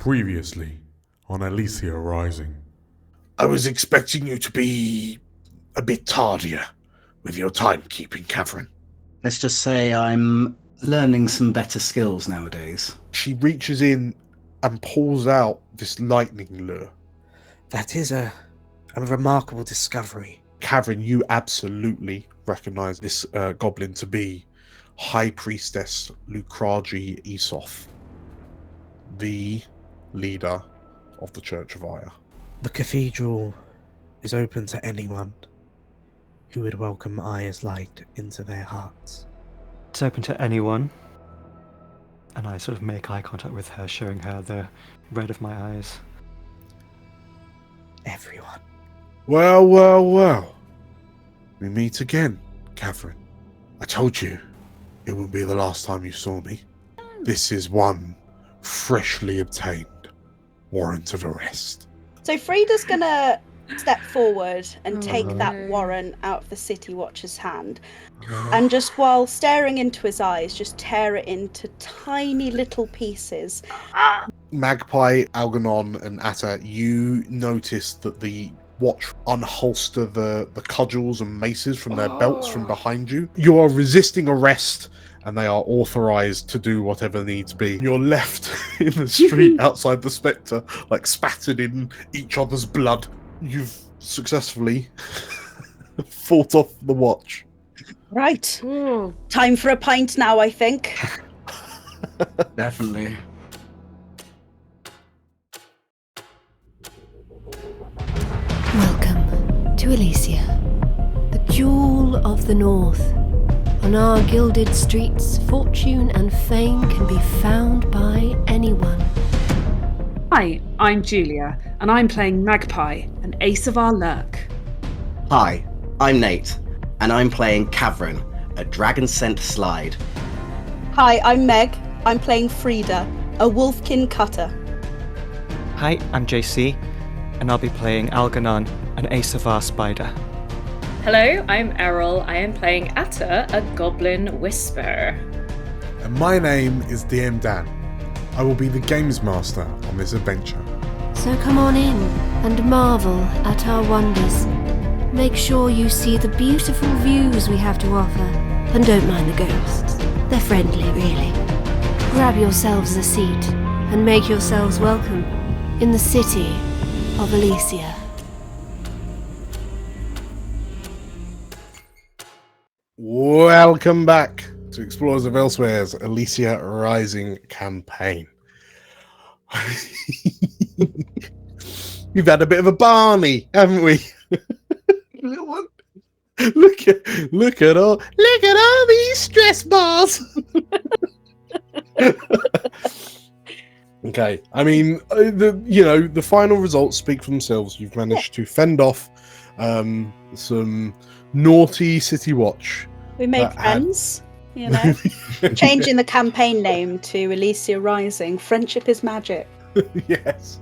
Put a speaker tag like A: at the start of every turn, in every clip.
A: Previously on Elysia Rising.
B: I was expecting you to be a bit tardier with your timekeeping, Catherine.
C: Let's just say I'm learning some better skills nowadays.
B: She reaches in and pulls out this lightning lure.
D: That is a remarkable discovery.
B: Catherine, you absolutely recognize this goblin to be High Priestess Lukragi Esoth, the leader of the Church of Aya.
D: The cathedral is open to anyone who would welcome Aya's light into their hearts.
E: It's open to anyone. And I sort of make eye contact with her, showing her the red of my eyes.
D: Everyone.
B: Well. We meet again, Catherine. I told you it wouldn't be the last time you saw me. This is one freshly obtained warrant of arrest.
F: So Frida's gonna step forward and take that warrant out of the City Watcher's hand, and just while staring into his eyes, just tear it into tiny little pieces.
B: Magpie, Algernon, and Atta, you notice that the watch unholster the cudgels and maces from their belts from behind you. You are resisting arrest, and they are authorized to do whatever needs be. You're left in the street outside the Spectre, like spattered in each other's blood. You've successfully fought off the watch.
F: Right. Time for a pint now, I think.
C: Definitely.
G: Welcome to Elysia, the jewel of the north. On our gilded streets, fortune and fame can be found by anyone.
H: Hi, I'm Julia, and I'm playing Magpie, an ace of our lurk.
I: Hi, I'm Nate, and I'm playing Catherine, a dragon-scent slide.
F: Hi, I'm Meg. I'm playing Frida, a wolfkin cutter.
E: Hi, I'm JC, and I'll be playing Algernon, an ace of our spider.
J: Hello, I'm Errol. I am playing Atta, a goblin whisperer.
A: And my name is DM Dan. I will be the games master on this adventure.
G: So come on in and marvel at our wonders. Make sure you see the beautiful views we have to offer, and don't mind the ghosts. They're friendly, really. Grab yourselves a seat and make yourselves welcome in the city of Elysia.
B: Welcome back to Explorers of Elsewhere's Elysia Rising campaign. We've had a bit of a Barney, haven't we? Look at all these stress bars. Okay, I mean, the final results speak for themselves. You've managed to fend off some naughty City Watch.
F: We made friends, Changing the campaign name to Elysia Rising. Friendship is magic.
B: Yes,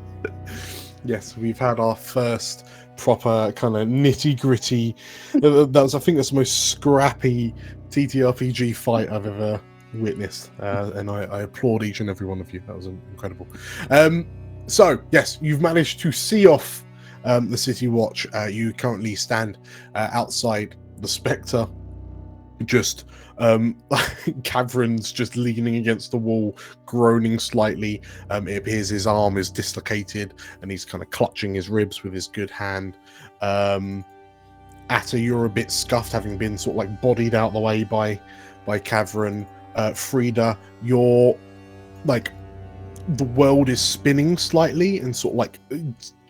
B: we've had our first proper kind of nitty-gritty. I think that's the most scrappy TTRPG fight I've ever witnessed, and I applaud each and every one of you. That was incredible. So yes, you've managed to see off the City Watch. You currently stand outside the Spectre, just Catherine's just leaning against the wall, groaning slightly. It appears his arm is dislocated and he's kind of clutching his ribs with his good hand. Atta, you're a bit scuffed, having been sort of like bodied out the way by Catherine. Frida, you're like, the world is spinning slightly and sort of like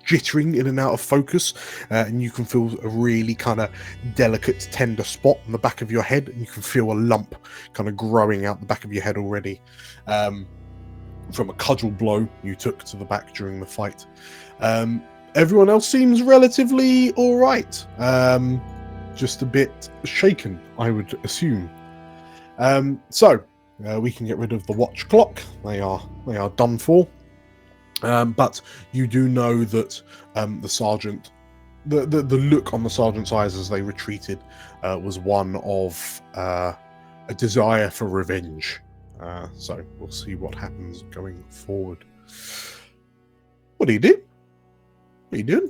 B: jittering in and out of focus, and you can feel a really kind of delicate, tender spot on the back of your head, and you can feel a lump kind of growing out the back of your head already, from a cudgel blow you took to the back during the fight. Everyone else seems relatively all right, just a bit shaken, I would assume. So we can get rid of the watch clock. They are done for. But you do know that the sergeant, the look on the sergeant's eyes as they retreated was one of a desire for revenge. So we'll see what happens going forward. What do you do? What are you doing?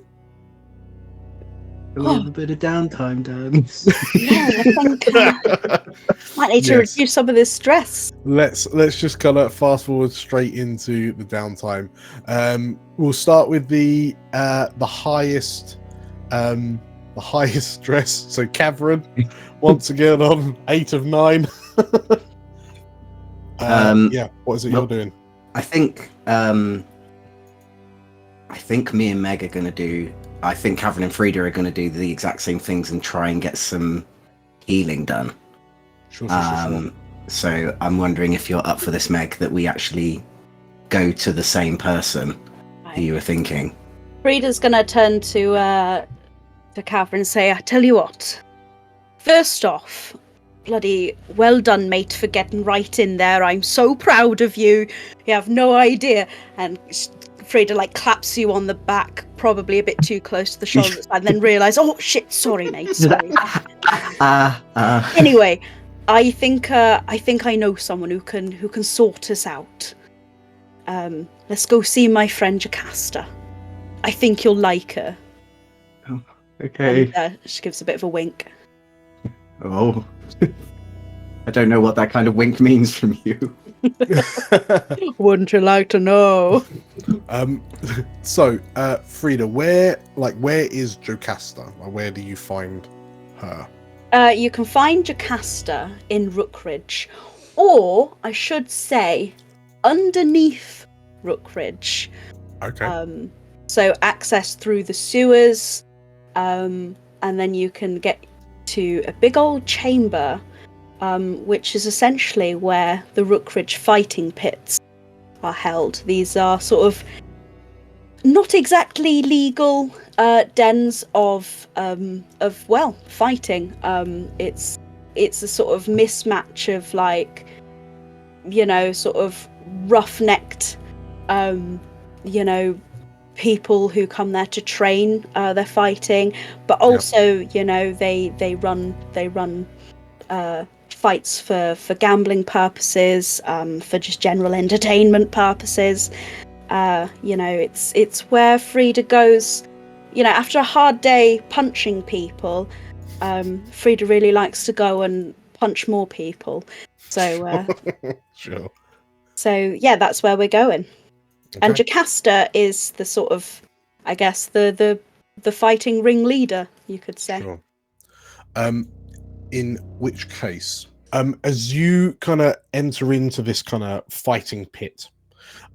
C: A little bit of downtime, Dan.
F: Yeah, I think might need to
B: Yes.
F: reduce some of this stress.
B: Let's just kind of fast forward straight into the downtime. We'll start with the highest stress. So Cavern, once again on 8 of 9. Yeah, what is it you're doing?
I: I think me and Meg are going to do. I think Cavern and Frida are going to do the exact same things and try and get some healing done.
B: Sure.
I: So I'm wondering if you're up for this, Meg, that we actually go to the same person who you were thinking.
F: Frida's gonna turn to Cavern and say, I tell you what. First off, bloody well done, mate, for getting right in there. I'm so proud of you. You have no idea. And Frida claps you on the back, probably a bit too close to the shoulders, and then realise, oh shit, sorry, mate, sorry. Anyway, I think I know someone who can sort us out. Let's go see my friend Jocasta. I think you'll like her.
C: Oh, okay.
F: And, she gives a bit of a wink.
I: Oh. I don't know what that kind of wink means from you.
F: Wouldn't you like to know?
B: So, Frida, where is Jocasta? Where do you find her?
F: You can find Jocasta in Rookridge, or I should say, underneath Rookridge.
B: Okay.
F: So access through the sewers, and then you can get to a big old chamber, which is essentially where the Rookridge fighting pits are held. These are sort of not exactly legal dens of fighting. It's a sort of mismatch of sort of rough-necked people who come there to train their fighting, but also they run fights for gambling purposes, for just general entertainment purposes. It's where Frida goes, after a hard day punching people. Frida really likes to go and punch more people. So
B: Sure.
F: So yeah, that's where we're going. Okay. And Jocasta is the sort of, I guess, the fighting ringleader, you could say.
B: Sure. In which case, as you kind of enter into this kind of fighting pit,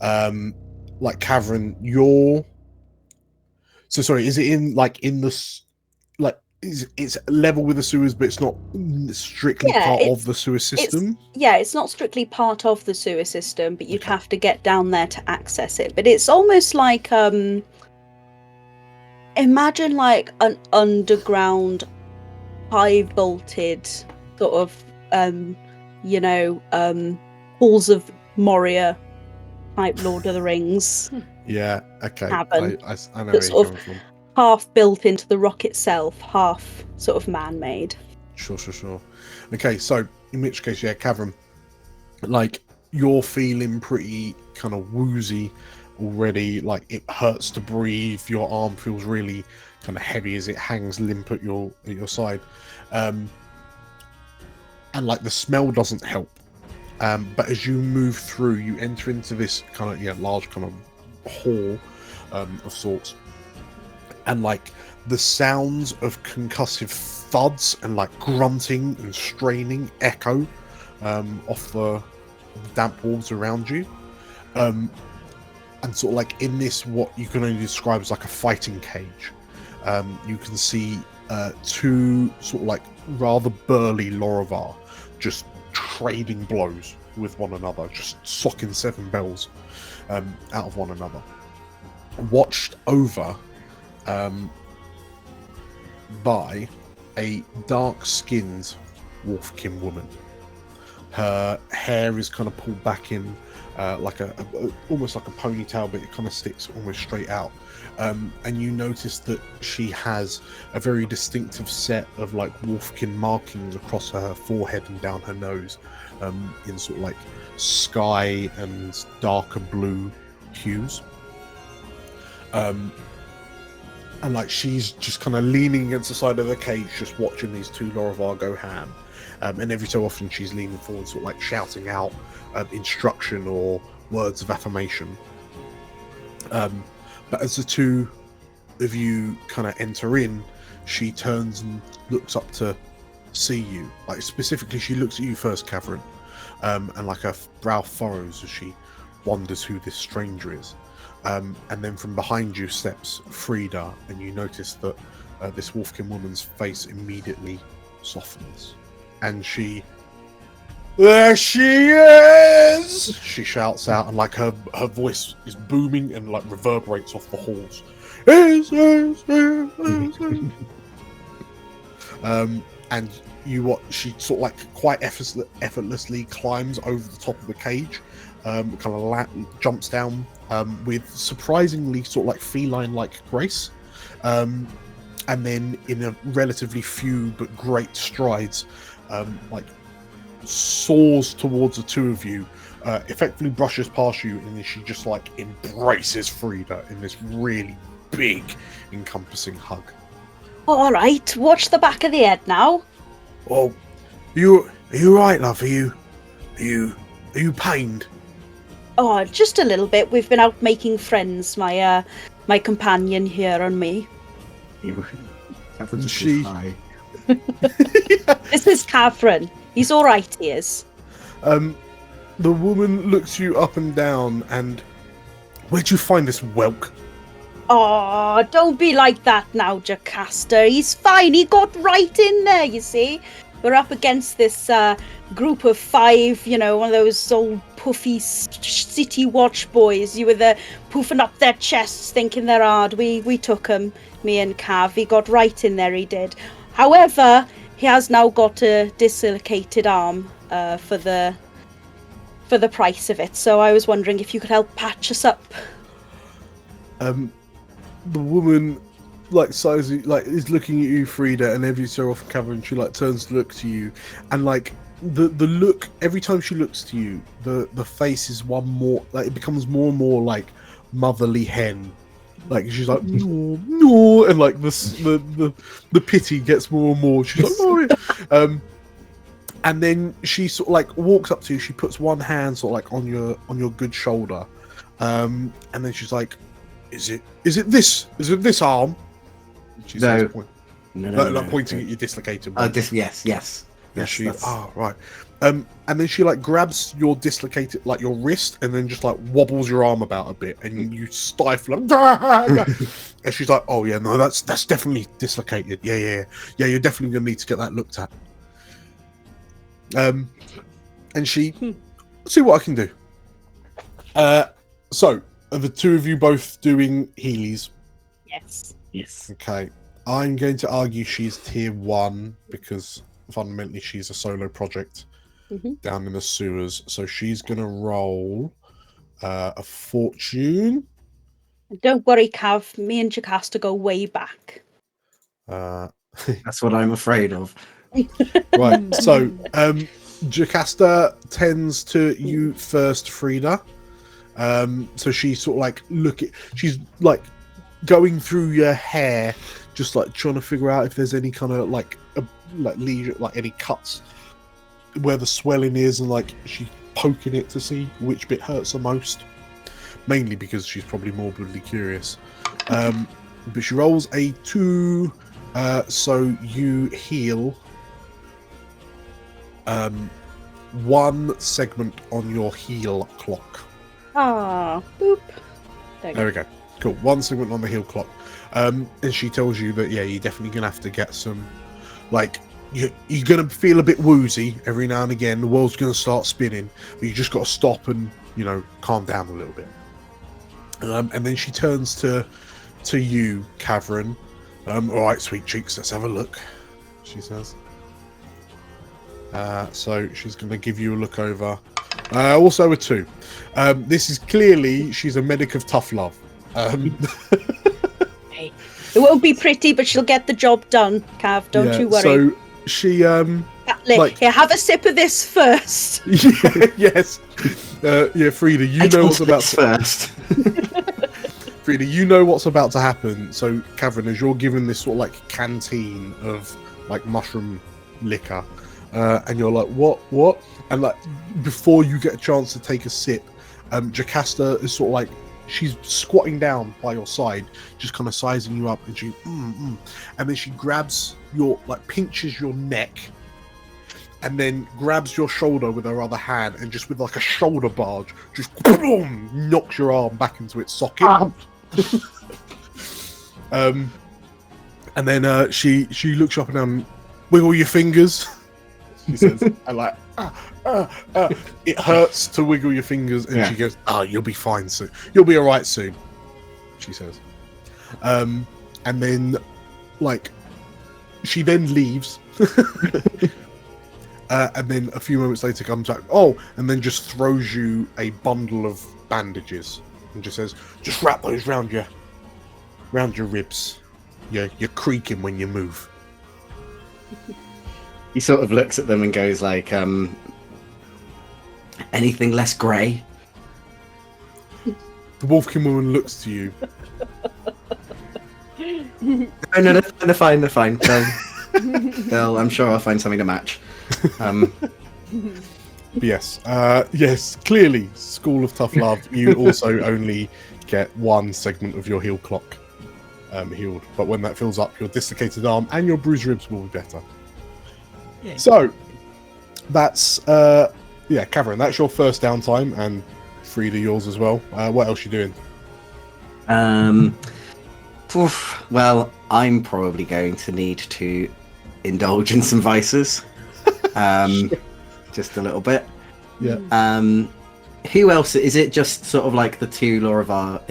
B: Cavern, is it in the it's level with the sewers, but it's not strictly part of the sewer system?
F: It's not strictly part of the sewer system, but you'd have to get down there to access it. But it's almost like, imagine like an underground, high volted sort of, Halls of Moria type Lord of the Rings.
B: Yeah, okay.
F: Cabin.
B: I know where you're coming from.
F: Half built into the rock itself, half sort of man-made.
B: Sure. Okay, so in which case, Cavern, you're feeling pretty kind of woozy already. It hurts to breathe. Your arm feels really kind of heavy as it hangs limp at your side, and the smell doesn't help. But as you move through, you enter into this kind of large kind of hall of sorts. And the sounds of concussive thuds and grunting and straining echo off the damp walls around you. And sort of in this, what you can only describe as a fighting cage. You can see two sort of rather burly Lorovar just trading blows with one another, just socking 7 bells out of one another. Watched over by a dark-skinned Wolfkin woman. Her hair is kind of pulled back in almost like a ponytail, but it kind of sticks almost straight out. And you notice that she has a very distinctive set of Wolfkin markings across her forehead and down her nose, in sort of sky and darker blue hues. And like she's just kind of leaning against the side of the cage, just watching these two Laravar go ham. And every so often she's leaning forward, sort of like shouting out instruction or words of affirmation. But as the two of you kind of enter in, she turns and looks up to see you. Like specifically, she looks at you first, Catherine, and like her brow furrows as she wonders who this stranger is. And then from behind you steps Frida, and you notice that this Wolfkin woman's face immediately softens, and there she is! She shouts out, and like her voice is booming and like reverberates off the halls. And she sort of like quite effortlessly climbs over the top of the cage, kind of jumps down with surprisingly sort of like feline-like grace, and then in a relatively few but great strides, like soars towards the two of you, effectively brushes past you, and then she just like embraces Frida in this really big, encompassing hug.
F: All right, watch the back of the head now.
B: Oh, are you right, love? Are you pained?
F: Oh, just a little bit. We've been out making friends, my companion here and me.
B: She...
F: This is Catherine. He's all right, he is.
B: The woman looks you up and down, and where'd you find this whelk?
F: Oh, don't be like that now, Jocasta. He's fine. He got right in there, you see. We're up against this group of 5, one of those old puffy city watch boys. You were there poofing up their chests thinking they're hard. We took him, me and Cav. He got right in there, he did. However, he has now got a dislocated arm for the price of it. So I was wondering if you could help patch us up.
B: The woman is looking at you, Frida, and every so often Catherine, she like turns to look to you, and like the look every time she looks to you, the face is one more like it becomes more and more like motherly hen. Like she's like no, and like the pity gets more and more. She's like oh. And then she sort of like walks up to you. She puts one hand sort of like on your good shoulder, and then she's like, Is it this arm? She says, no, pointing at your dislocated one.
I: Yes.
B: Right. And then she like grabs your dislocated, like your wrist, and then just like wobbles your arm about a bit, and you stifle. And she's like, "Oh yeah, no, that's definitely dislocated. Yeah. You're definitely gonna need to get that looked at." And she, let's see what I can do. So are the two of you both doing Heelys?
F: Yes.
B: Okay. I'm going to argue she's tier 1 because fundamentally she's a solo project down in the sewers. So she's going to roll a fortune.
F: Don't worry, Cav. Me and Jocasta go way back.
I: That's what I'm afraid of.
B: Right. So Jocasta tends to you first, Frida. So she's sort of like she's like going through your hair, just like trying to figure out if there's any kind of like lesion, like any cuts where the swelling is, and like she's poking it to see which bit hurts the most. Mainly because she's probably morbidly curious. But she rolls a 2, so you heal 1 segment on your heal clock.
F: Ah, boop.
B: There we go. Cool. 1 segment on the heal clock. And she tells you that, yeah, you're definitely going to have to get some, like, you're going to feel a bit woozy every now and again. The world's going to start spinning, but you just got to stop and, calm down a little bit. And then she turns to you, Catherine. All right, sweet cheeks, let's have a look, she says. So she's going to give you a look over. Also a 2. This is clearly, she's a medic of tough love.
F: Hey, it won't be pretty, but she'll get the job done, Cav. Don't you worry.
B: So she,
F: here, have a sip of this first.
B: Yes. Yeah, Frida, you know what's about
I: first.
B: Frida, you know what's about to happen. So, Cavern, as you're given this sort of like canteen of like mushroom liquor, and you're like, what? And like before you get a chance to take a sip, Jocasta is sort of like, she's squatting down by your side, just kind of sizing you up, and she, and then she grabs your, like, pinches your neck, and then grabs your shoulder with her other hand, and just with like a shoulder barge, just boom, knocks your arm back into its socket. And then she looks up and down, wiggle your fingers, she says, and like, it hurts to wiggle your fingers, and she goes, you'll be fine soon. You'll be alright soon, she says. And then, like, she then leaves. And then a few moments later comes back, and then just throws you a bundle of bandages and just says, just wrap those round your ribs. You're creaking when you move.
I: He sort of looks at them and goes like, anything less grey?
B: The Wolfkin woman looks to you.
I: No, they're fine. I'm sure I'll find something to match.
B: Yes, clearly, School of Tough Love, you also only get one segment of your heal clock healed, but when that fills up, your dislocated arm and your bruised ribs will be better. Yeah. So, that's, Cavern, that's your first downtime, and Frida, yours as well. What else you doing?
I: Well, I'm probably going to need to indulge in some vices. Just a little bit.
B: Yeah.
I: Who else? Is it just sort of like the two Lorivar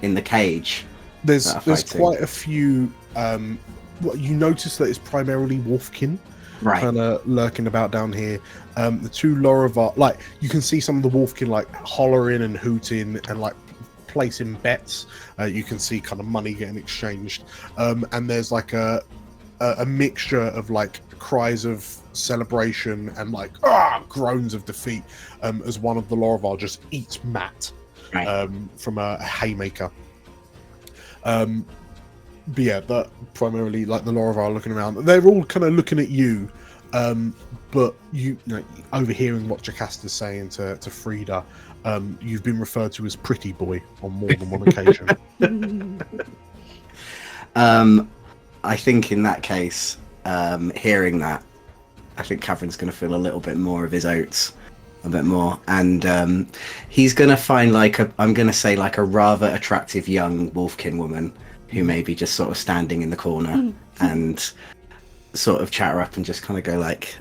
I: in the cage?
B: There's quite a few. You notice that it's primarily Wolfkin,
I: right,
B: kind of lurking about down here. The two Lorivar, like, you can see some of the Wolfkin like hollering and hooting and like placing bets. You can see kind of money getting exchanged, and there's like a mixture of like cries of celebration and like groans of defeat, as one of the Lorivar just eats Matt,
I: right,
B: from a haymaker. But yeah, that primarily like the Lorivar are looking around. They're all kind of looking at you, but you know, overhearing what Jocasta's saying to Frida, you've been referred to as pretty boy on more than one occasion.
I: I think in that case, hearing that, I think Cavern's going to feel a little bit more of his oats, a bit more, and he's going to find I'm going to say like a rather attractive young Wolfkin woman who may be just sort of standing in the corner and sort of chat her up and just kind of go like,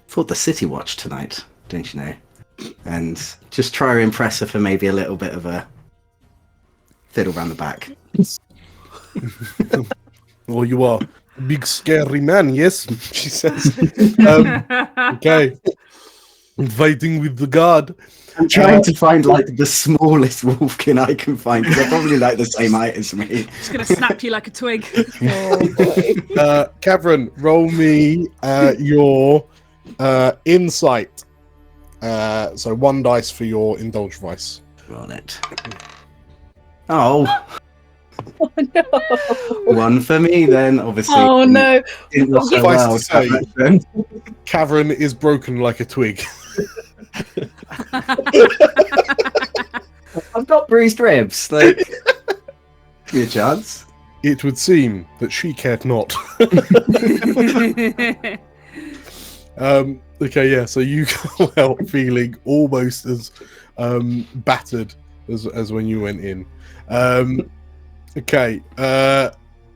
I: thought the City Watch tonight, don't you know? And just try to impress her for maybe a little bit of a fiddle round the back.
B: Well, you are a big scary man, yes, she says. Okay. Fighting with the guard.
I: I'm trying to find like the smallest Wolfkin I can find, because they're probably like the same height as me.
H: Just gonna snap you like a twig.
B: Cavern, roll me your insight. So 1 dice for your indulge vice.
I: Roll it. Oh
F: no.
I: 1 for me then, obviously.
F: Oh no.
B: Suffice to say, Cavern is broken like a twig.
I: I've got bruised ribs. Like, give me a chance.
B: It would seem that she cared not. Okay, yeah. So you go out feeling almost as battered as when you went in. Okay.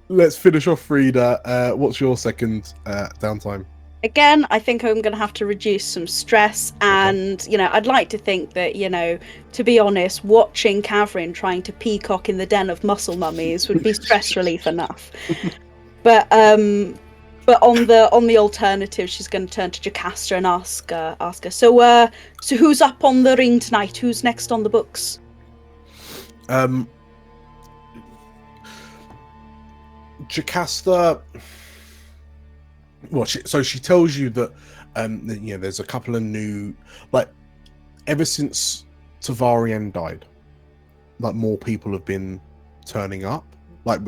B: Let's finish off, Frida. What's your second downtime?
F: Again, I think I'm going to have to reduce some stress, and I'd like to think that, to be honest, watching Cavern trying to peacock in the den of muscle mummies would be stress relief enough. But on the alternative, she's going to turn to Jocasta and ask her. So who's up on the ring tonight? Who's next on the books?
B: Jocasta. Well, she tells you that there's a couple of new, like, ever since Tavarien died, like more people have been turning up. Like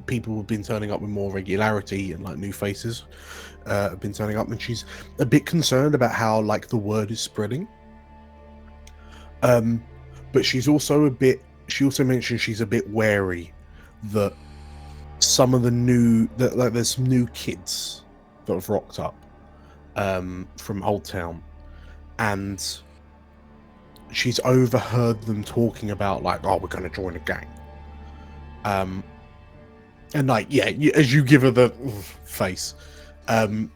B: people have been turning up with more regularity, and like new faces have been turning up, and she's a bit concerned about how like the word is spreading. But she's also a bit. She also mentioned she's a bit wary that some of the there's some new kids that have rocked up from Old Town, and she's overheard them talking about like, oh, we're going to join a gang. And like, yeah, as you give her the face, Jocasta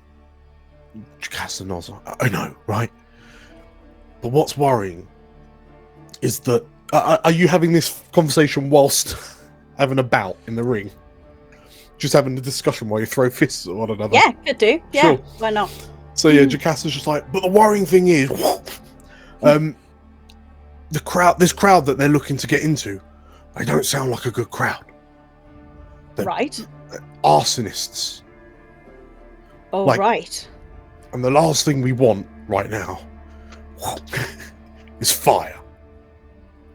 B: nods. I know, right? But what's worrying is that are you having this conversation whilst having a bout in the ring? Just having a discussion while you throw fists at one another?
F: Yeah, could do. Yeah,
B: Sure.
F: why not?
B: So yeah, Jocasta's just like, but the worrying thing is, this crowd that they're looking to get into, they don't sound like a good crowd. They're
F: Right.
B: arsonists.
F: Oh,
B: like-
F: right.
B: And the last thing we want right now is fire.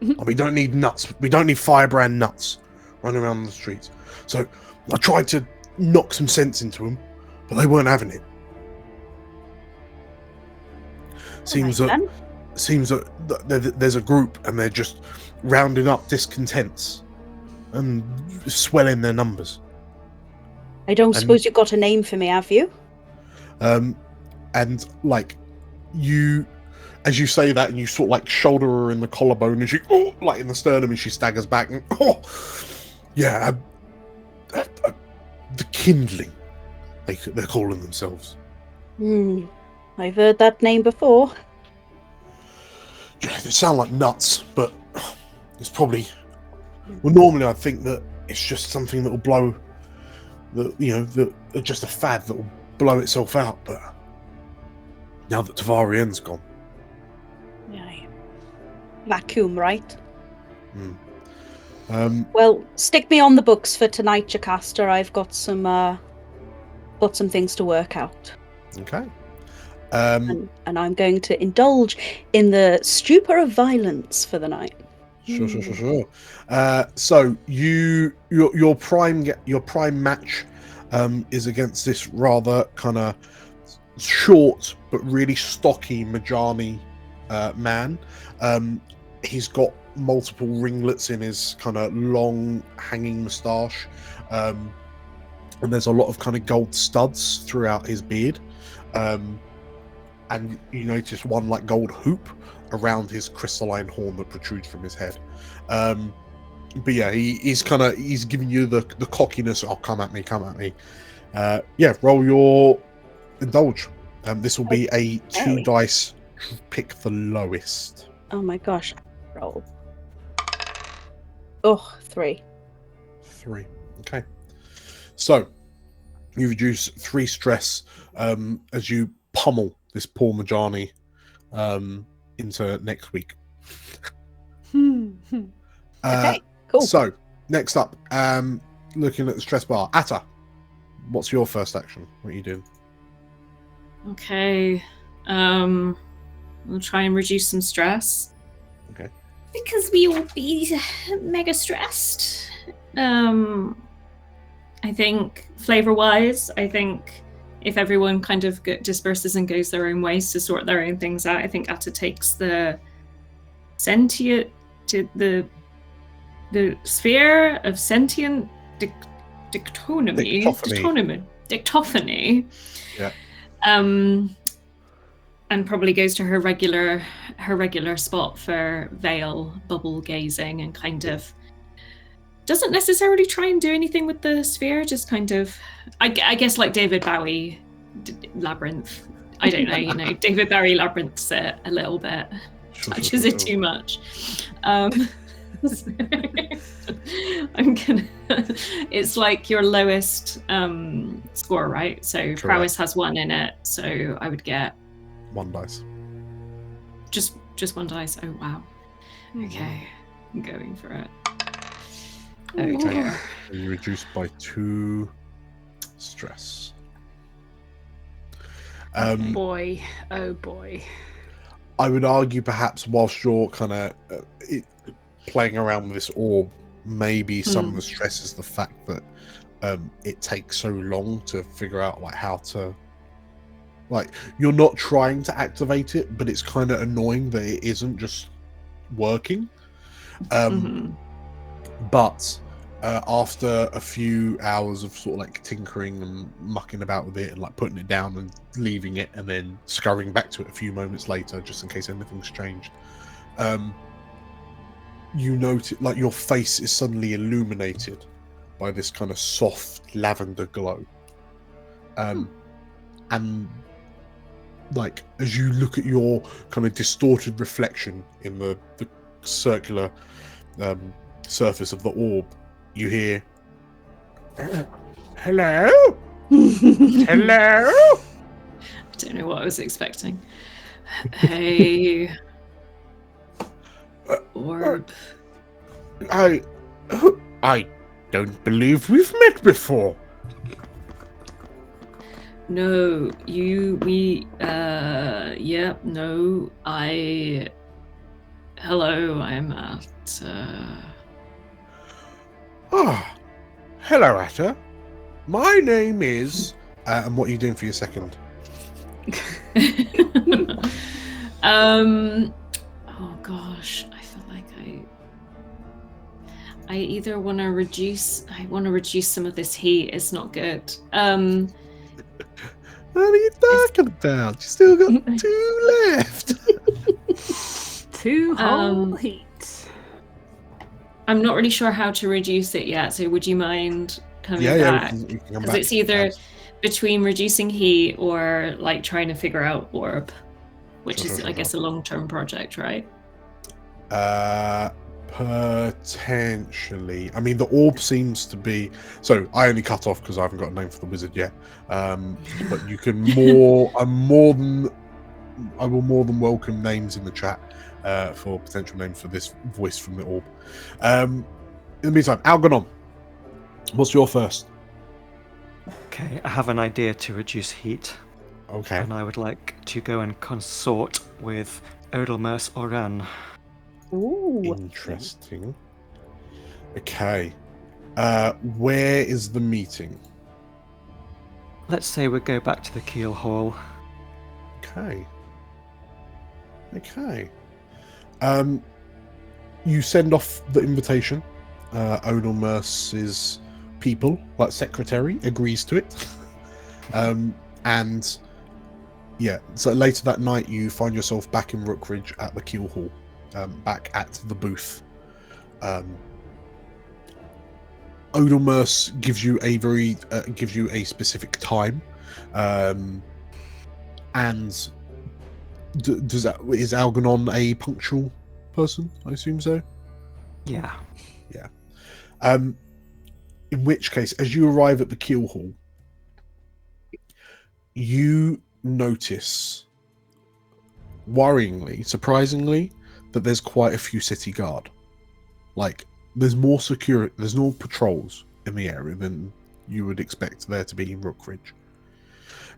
B: And we don't need nuts. We don't need firebrand nuts running around the streets. So I tried to knock some sense into them, but they weren't having it. Seems that there's a group and they're just rounding up discontents and swelling their numbers.
F: I don't suppose you got a name for me, have you?
B: And like you, as you say that, and you sort of like shoulder her in the collarbone, and she like in the sternum, and she staggers back, and the Kindling, they're calling themselves.
F: I've heard that name before.
B: Yeah, they sound like nuts, but it's probably. Well, normally I think that it's just something that will blow. Just a fad that will blow itself out, but now that Tavarien's gone.
F: Yeah. Vacuum, right?
B: Well,
F: stick me on the books for tonight, Jocasta. I've got some things to work out.
B: Okay.
F: And I'm going to indulge in the stupor of violence for the night.
B: Sure. So your prime match is against this rather kind of short but really stocky Majani man. He's got multiple ringlets in his kind of long hanging moustache, and there's a lot of kind of gold studs throughout his beard. And you notice one like gold hoop around his crystalline horn that protrudes from his head. But yeah, he's giving you the cockiness. Oh, come at me. Roll your indulge. This will be a 2 dice. Pick the lowest.
F: Oh my gosh. Roll. Oh, 3.
B: 3. Okay. So you reduce 3 stress as you pummel this poor Majani into next week.
F: Okay, cool.
B: So next up, looking at the stress bar, Atta, what's your first action? What are you doing?
J: Okay. I'll try and reduce some stress.
B: Okay.
J: Because we will be mega stressed. I think flavor-wise, if everyone kind of disperses and goes their own ways to sort their own things out, I think Atta takes the sentient to the sphere of sentient dictophony.
B: Yeah.
J: And probably goes to her regular spot for veil bubble gazing, and kind of doesn't necessarily try and do anything with the sphere, just kind of I guess like David Bowie labyrinth. I don't know, David Bowie labyrinths it a little bit. Touches it too much. It's like your lowest score, right? So
B: correct.
J: prowess has 1 in it, so I would get
B: 1 dice.
J: just 1 dice. Oh wow. Okay, I'm going for it. Oh dear.
B: You reduce by 2 stress.
K: Boy, oh boy.
B: I would argue perhaps whilst you're kind of playing around with this orb, maybe some of the stress is the fact that it takes so long to figure out like how to, like, you're not trying to activate it, but it's kind of annoying that it isn't just working. But after a few hours of sort of like tinkering and mucking about with it and like putting it down and leaving it and then scurrying back to it a few moments later just in case anything's changed, you notice like your face is suddenly illuminated by this kind of soft lavender glow. And like as you look at your kind of distorted reflection in the circular surface of the orb, you hear, hello? Hello?
J: I don't know what I was expecting. Hey, orb.
B: I don't believe we've met before.
J: No, hello, I'm at,
B: hello, Atta. My name is... and what are you doing for your second?
J: Oh gosh, I feel like I either want to reduce some of this heat. It's not good.
B: What are you talking about? You still got 2 left.
H: 2 whole heat.
J: I'm not really sure how to reduce it yet, so would you mind coming back? Because it's either between reducing heat or like trying to figure out orb, which is, I guess, a long-term project, right?
B: Potentially. I mean, the orb seems to be... So, I only cut off because I haven't got a name for the wizard yet. But you can more... I will more than welcome names in the chat for potential names for this voice from the orb. In the meantime, Algernon, what's your first?
E: Okay, I have an idea to reduce heat.
B: Okay.
E: And I would like to go and consort with Odelmers Oran.
F: Ooh.
B: Interesting. Okay. Where is the meeting?
E: Let's say we go back to the Keel Hall.
B: Okay. You send off the invitation. Odelmers's people, like secretary, agrees to it. And yeah, so later that night you find yourself back in Rookridge at the Keel Hall, back at the booth. Odelmers gives you a specific time, and is Algernon a punctual person? I assume so.
E: Yeah.
B: In which case, as you arrive at the Keel Hall, you notice, worryingly, surprisingly, that there's quite a few city guard. Like, there's more security, there's more patrols in the area than you would expect there to be in Rookridge.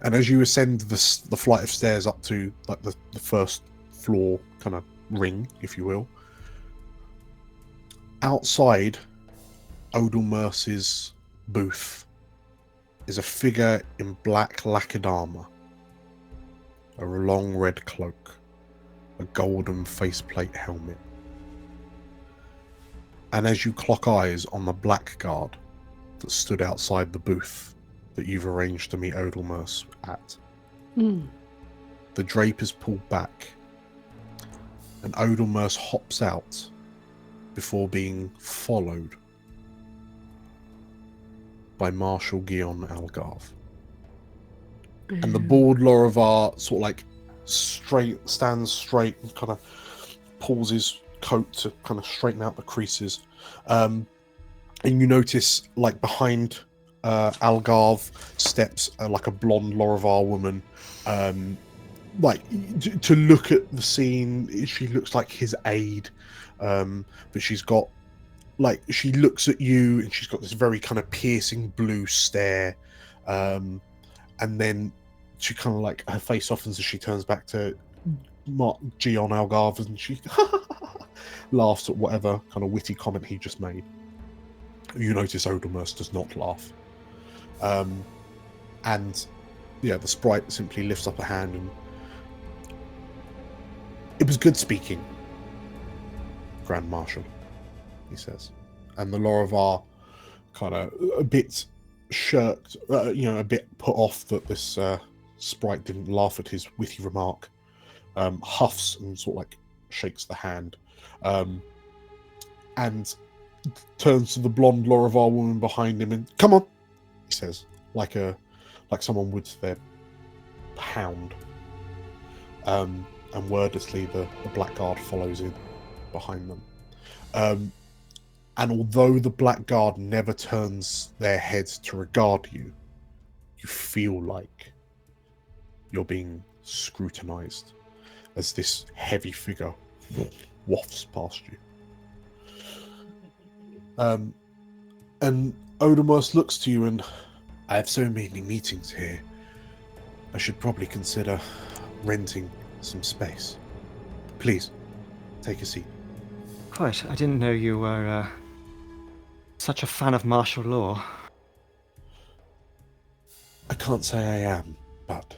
B: And as you ascend the flight of stairs up to like the first floor kind of ring, if you will, outside Odelmers's booth is a figure in black lacquered armor, a long red cloak, a golden faceplate helmet. And as you clock eyes on the black guard that stood outside the booth that you've arranged to meet Odelmers at, the drape is pulled back, and Odelmers hops out before being followed by Marshal Guion Algarve. And the bald Lorivar sort of like stands straight and kind of pulls his coat to kind of straighten out the creases. And you notice like behind Algarve steps like a blonde Lorivar woman. Like to look at the scene, she looks like his aide, but she's got like, she looks at you and she's got this very kind of piercing blue stare, and then she kind of like, her face softens as she turns back to G on Algarve, and she laughs at whatever kind of witty comment he just made. You notice Odomers does not laugh. And yeah, the sprite simply lifts up a hand and it was good speaking, Grand Marshal, he says. And the Lorivar kind of a bit shirked, a bit put off that this sprite didn't laugh at his witty remark, huffs and sort of like shakes the hand, and turns to the blonde Lorivar woman behind him and, "Come on," he says, like someone would to their hound. And wordlessly, the Blackguard follows in behind them. And although the Blackguard never turns their heads to regard you, you feel like you're being scrutinized as this heavy figure wafts past you. And Odomos looks to you and, "I have so many meetings here. I should probably consider renting some space. Please, take a seat."
E: Quite. I didn't know you were such a fan of martial law.
B: I can't say I am, but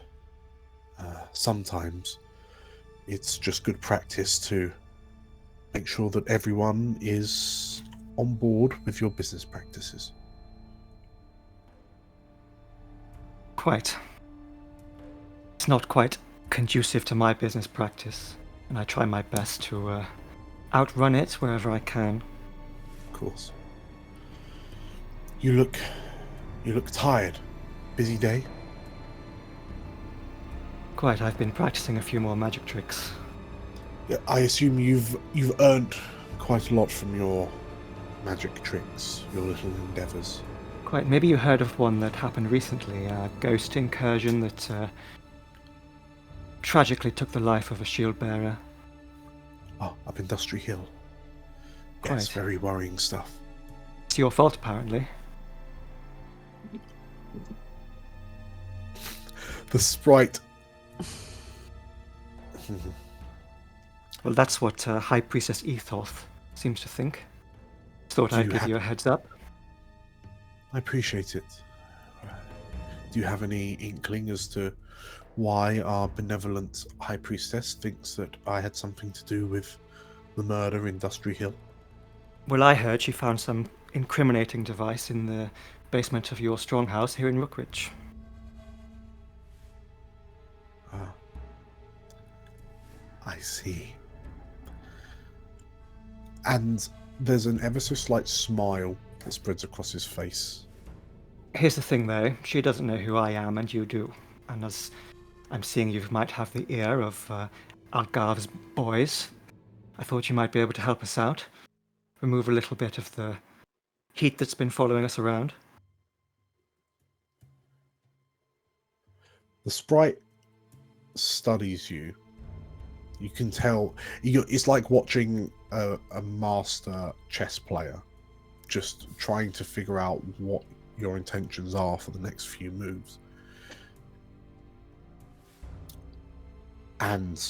B: sometimes it's just good practice to make sure that everyone is on board with your business practices.
E: Quite. It's not quite conducive to my business practice, and I try my best to outrun it wherever I can.
B: Of course. You look tired. Busy day?
E: Quite. I've been practicing a few more magic tricks.
B: Yeah, I assume you've earned quite a lot from your magic tricks, your little endeavors.
E: Quite. Maybe you heard of one that happened recently, a ghost incursion that tragically took the life of a shield bearer.
B: Oh, up in Dustry Hill.
E: Quite.
B: Yes, very worrying stuff.
E: It's your fault, apparently.
B: The sprite.
E: Well, that's what High Priestess Ethoth seems to think. Thought I'd give you a heads up.
B: I appreciate it. Do you have any inkling as to why our benevolent High Priestess thinks that I had something to do with the murder in Dustry Hill?
E: Well, I heard she found some incriminating device in the basement of your stronghouse here in Rookridge.
B: Ah. I see. And there's an ever so slight smile that spreads across his face.
E: Here's the thing, though. She doesn't know who I am, and you do. And as I'm seeing you might have the ear of Algarve's boys, I thought you might be able to help us out. Remove a little bit of the heat that's been following us around.
B: The sprite studies you. You can tell it's like watching a master chess player, just trying to figure out what your intentions are for the next few moves. And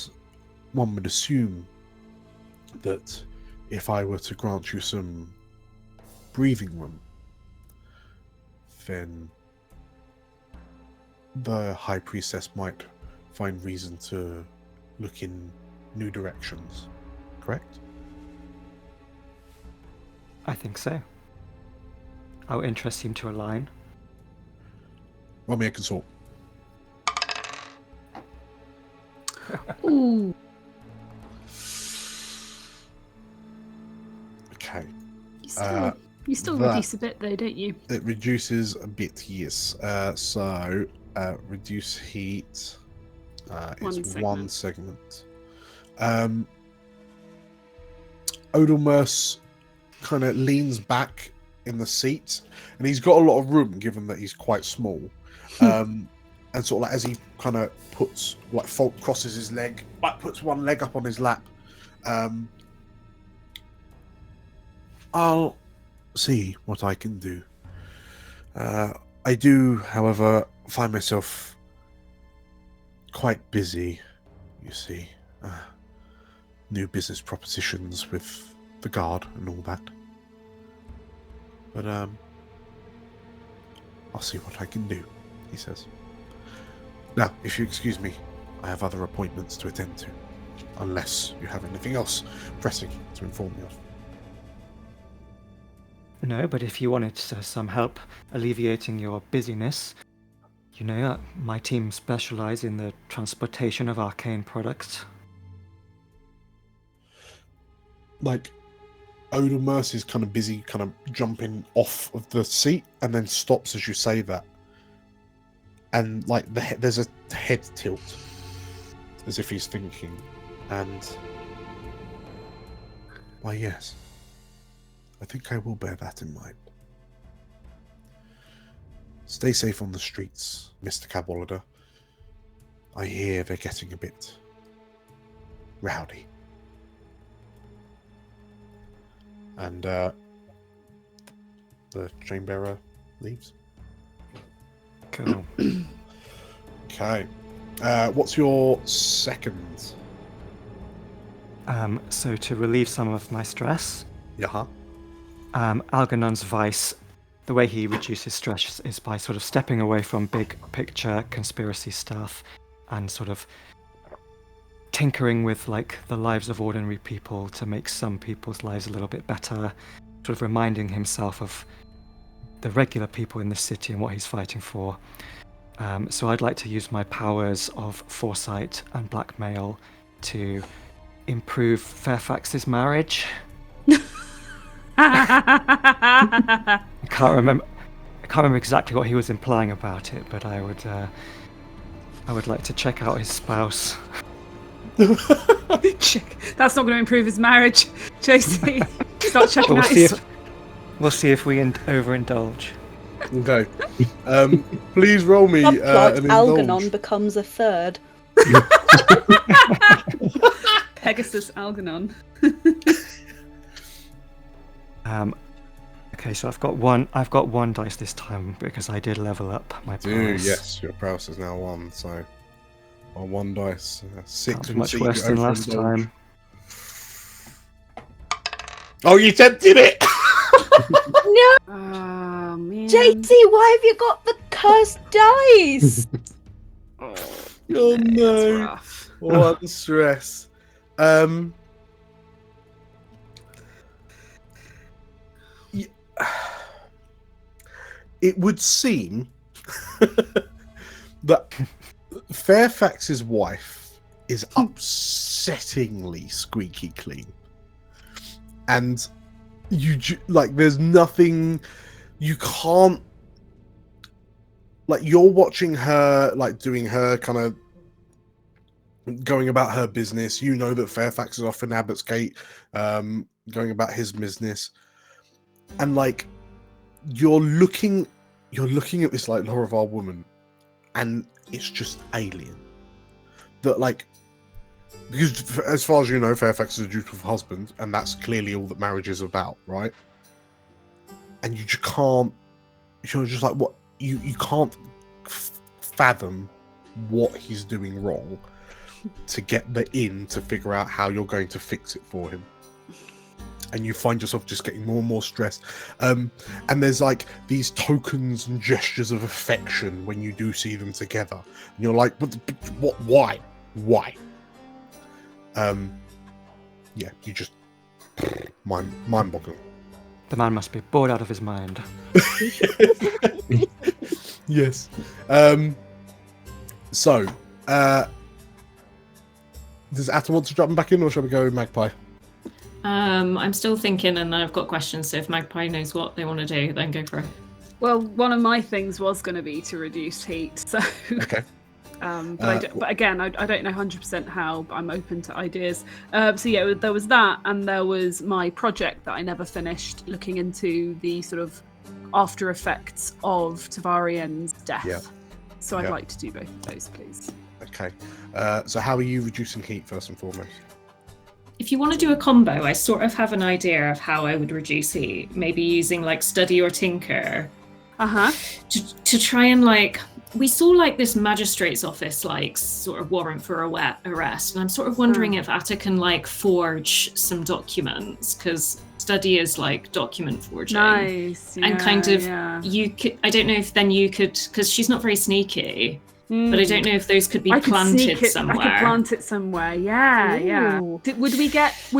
B: one would assume that if I were to grant you some breathing room, then the High Priestess might find reason to look in new directions, correct?
E: I think so. Our interests seem to align.
B: Roll me a consult.
J: Ooh.
B: Okay.
J: You still reduce a bit though, don't you?
B: It reduces a bit, yes. So reduce heat is one segment. Odomers kind of leans back in the seat, and he's got a lot of room given that he's quite small. And sort of like as he kind of puts crosses his leg, puts one leg up on his lap. I'll see what I can do. I do, however, find myself quite busy, you see. new business propositions with the guard and all that. But I'll see what I can do, he says. Now, if you excuse me, I have other appointments to attend to, unless you have anything else pressing to inform me of.
E: No, but if you wanted some help alleviating your busyness, you know, my team specialize in the transportation of arcane products.
B: Like, Oda Mercy's kind of busy kind of jumping off of the seat and then stops as you say that. And, like, there's a head tilt, as if he's thinking. And, why, yes. I think I will bear that in mind. Stay safe on the streets, Mr. Cadwallader. I hear they're getting a bit rowdy. And the chain bearer leaves.
E: Cool.
B: Okay. What's your second?
E: So to relieve some of my stress,
B: Yeah.
E: Algernon's vice, the way he reduces stress is by sort of stepping away from big picture conspiracy stuff and sort of tinkering with like the lives of ordinary people to make some people's lives a little bit better, sort of reminding himself of the regular people in the city and what he's fighting for. So I'd like to use my powers of foresight and blackmail to improve Fairfax's marriage. I can't remember exactly what he was implying about it, but I would like to check out his spouse.
H: That's not going to improve his marriage, JC. Start checking out his...
E: We'll see if we overindulge.
B: Okay. Please roll me an
F: Algernon
B: indulge.
F: becomes a third.
H: Pegasus Algernon.
E: Okay, so I've got one dice this time because I did level up my powers.
B: Yes, your prowess is now 1, so on 1 dice. 6
E: That was
B: would
E: much
B: see you
E: worse than last
B: overindulge.
E: time.
B: Oh, you tempted it!
F: No,
H: Oh, man.
F: JT, why have you got the cursed dice?
B: Oh
H: That's
B: no!
H: rough.
B: What stress. It would seem that Fairfax's wife is upsettingly squeaky clean, and there's nothing you can't, like, you're watching her, like, doing her kind of going about her business. You know that Fairfax is off in Abbott's Gate, going about his business, and like you're looking at this like Lorrivar woman, and it's just alien. That, like, because as far as you know, Fairfax is a dutiful husband, and that's clearly all that marriage is about, right? And you just can't. You're just like, what? You can't fathom what he's doing wrong to get the in to figure out how you're going to fix it for him. And you find yourself just getting more and more stressed. And there's like these tokens and gestures of affection when you do see them together. And you're like, what? Why? Yeah, you just mind-boggling.
E: The man must be bored out of his mind.
B: Yes. So, does Atom want to jump back in, or shall we go with Magpie?
J: I'm still thinking, and I've got questions. So if Magpie knows what they want to do, then go for it.
H: Well, one of my things was going to be to reduce heat, so.
B: Okay.
H: But again, I don't know 100% how, but I'm open to ideas. So yeah, there was that, and there was my project that I never finished, looking into the sort of after effects of Tavarian's death.
B: Yeah.
H: So I'd
B: Yeah.
H: like to do both of those, please.
B: Okay. So how are you reducing heat, first and foremost?
J: If you want to do a combo, I sort of have an idea of how I would reduce heat. Maybe using like study or tinker, to try and like, we saw like this magistrate's office like sort of warrant for arrest, and I'm sort of wondering if Atta can like forge some documents, because study is like document forging.
H: Nice.
J: And kind of you could, I don't know if then you could, because she's not very sneaky, but I don't know if those could be planted somewhere.
H: I could plant it somewhere. Yeah. Would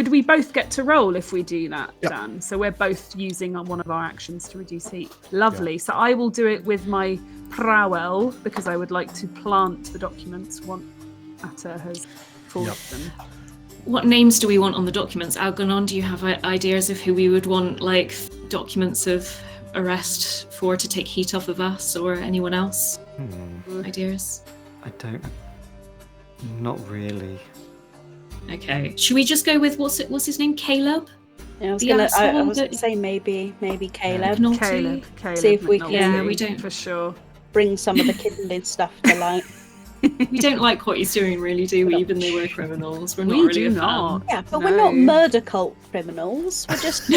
H: we both get to roll if we do that, Dan? So we're both using one of our actions to reduce heat. Lovely. So I will do it with my prowel, because I would like to plant the documents once Atta has forged them.
J: What names do we want on the documents? Algernon, do you have ideas of who we would want like documents of arrest for to take heat off of us, or anyone else? Ideas?
E: I don't. Not really.
J: Okay. Should we just go with what's his name? Caleb?
F: Yeah, I was gonna say maybe Caleb.
J: McNulty?
H: Caleb.
F: See if we can.
J: Yeah, we don't
H: for sure
F: bring some of the kindling stuff to light.
J: We don't like what he's doing, really, do we? Even though we're criminals, we're not really a fan.
F: Yeah, but we're not murder cult criminals. We're just,